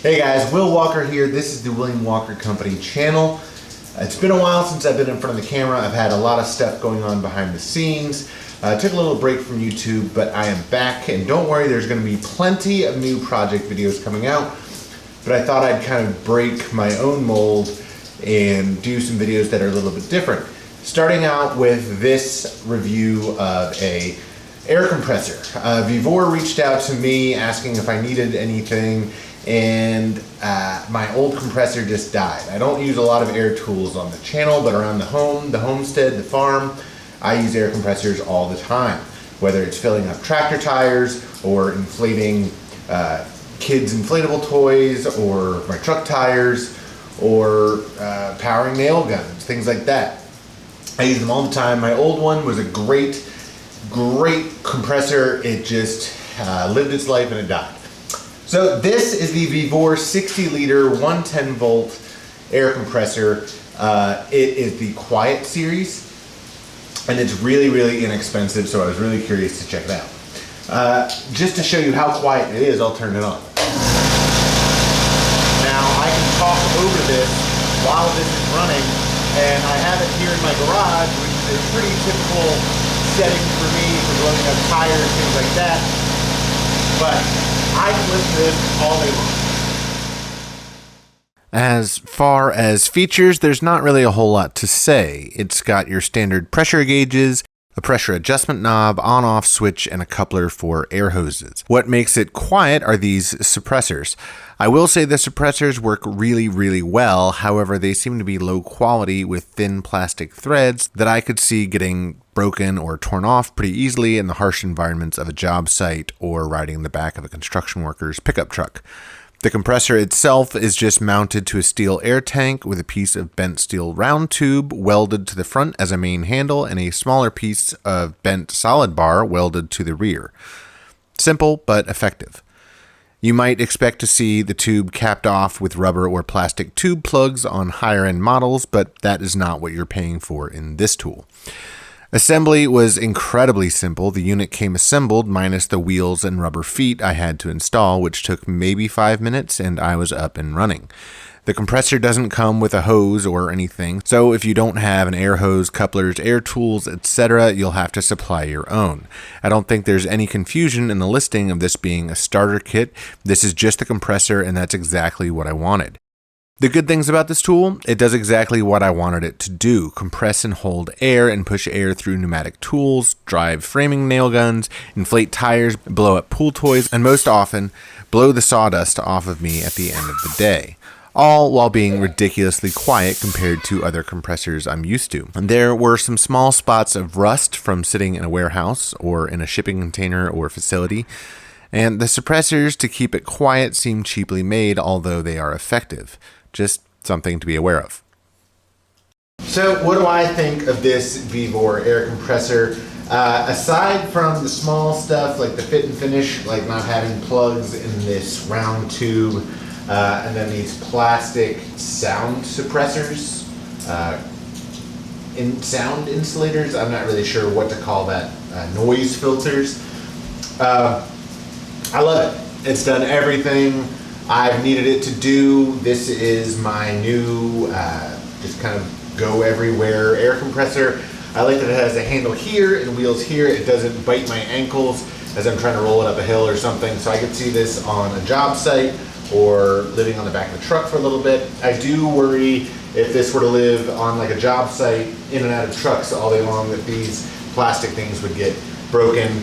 Hey guys, Will Walker here. This is the William Walker Company channel. It's been a while since I've been in front of the camera. I've had a lot of stuff going on behind the scenes. I took a little break from YouTube, but I am back, and don't worry, there's going to be plenty of new project videos coming out. But I thought I'd kind of break my own mold and do some videos that are a little bit different. Starting out with this review of a air compressor. Vevor reached out to me asking if I needed anything, and my old compressor just died. I don't use a lot of air tools on the channel, but around the home, the homestead, the farm, I use air compressors all the time. Whether it's filling up tractor tires or inflating kids' inflatable toys or my truck tires or powering nail guns, things like that. I use them all the time. My old one was a great compressor. It just lived its life and it died. So this is the Vevor 60 liter 110 volt air compressor. It is the Quiet series, and it's really inexpensive, so I was really curious to check it out. Just to show you how quiet it is, I'll turn it on. Now I can talk over this while this is running, and I have it here in my garage, which is a pretty typical setting for me for loading up tires, things like that. But I can listen to this all day long. As far as features, there's not really a whole lot to say. It's got your standard pressure gauges, a pressure adjustment knob, on-off switch, and a coupler for air hoses. What makes it quiet are these suppressors. I will say the suppressors work really well, however they seem to be low quality with thin plastic threads that I could see getting broken or torn off pretty easily in the harsh environments of a job site or riding in the back of a construction worker's pickup truck. The compressor itself is just mounted to a steel air tank with a piece of bent steel round tube welded to the front as a main handle and a smaller piece of bent solid bar welded to the rear. Simple but effective. You might expect to see the tube capped off with rubber or plastic tube plugs on higher end models, but that is not what you're paying for in this tool. Assembly was incredibly simple. The unit came assembled minus the wheels and rubber feet I had to install, which took maybe 5 minutes, and I was up and running. The compressor doesn't come with a hose or anything, so if you don't have an air hose, couplers, air tools, etc., you'll have to supply your own. I don't think there's any confusion in the listing of this being a starter kit. This is just the compressor, and that's exactly what I wanted. The good things about this tool, it does exactly what I wanted it to do: compress and hold air and push air through pneumatic tools, drive framing nail guns, inflate tires, blow up pool toys, and most often, blow the sawdust off of me at the end of the day. All while being ridiculously quiet compared to other compressors I'm used to. And there were some small spots of rust from sitting in a warehouse or in a shipping container or facility, and the suppressors to keep it quiet seem cheaply made, although they are effective. Just something to be aware of. So what do I think of this Vevor air compressor? Aside from the small stuff like the fit and finish, like not having plugs in this round tube, and then these plastic sound suppressors, sound insulators, I'm not really sure what to call that, noise filters. I love it. It's done everything I've needed it to do. This is my new, just kind of go everywhere air compressor. I like that it has a handle here and wheels here. It doesn't bite my ankles as I'm trying to roll it up a hill or something. So I could see this on a job site or living on the back of a truck for a little bit. I do worry if this were to live on like a job site in and out of trucks all day long that these plastic things would get broken.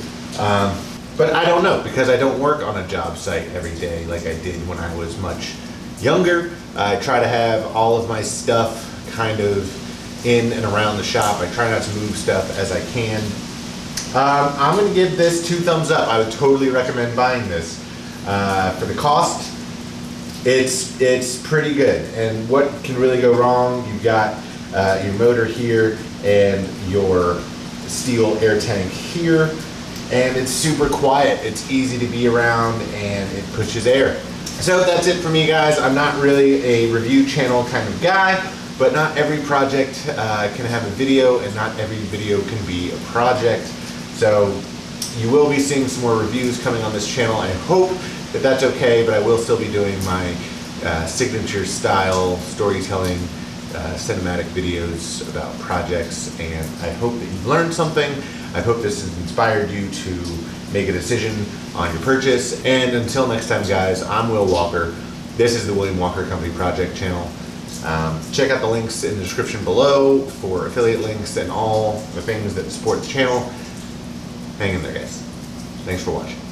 But I don't know, because I don't work on a job site every day like I did when I was much younger. I try to have all of my stuff kind of in and around the shop. I try not to move stuff as I can. I'm going to give this 2 thumbs up. I would totally recommend buying this. For the cost, it's pretty good. And what can really go wrong? You've got your motor here and your steel air tank here. And it's super quiet, it's easy to be around, and it pushes air. So that's it for me, guys. I'm not really a review channel kind of guy, but not every project can have a video, and not every video can be a project. So you will be seeing some more reviews coming on this channel. I hope that that's okay, but I will still be doing my signature style storytelling, cinematic videos about projects, and I hope that you've learned something. I hope this has inspired you to make a decision on your purchase. And until next time, guys, I'm Will Walker. This is the William Walker Company Project channel. Check out the links in the description below for affiliate links and all the things that support the channel. Hang in there, guys. Thanks for watching.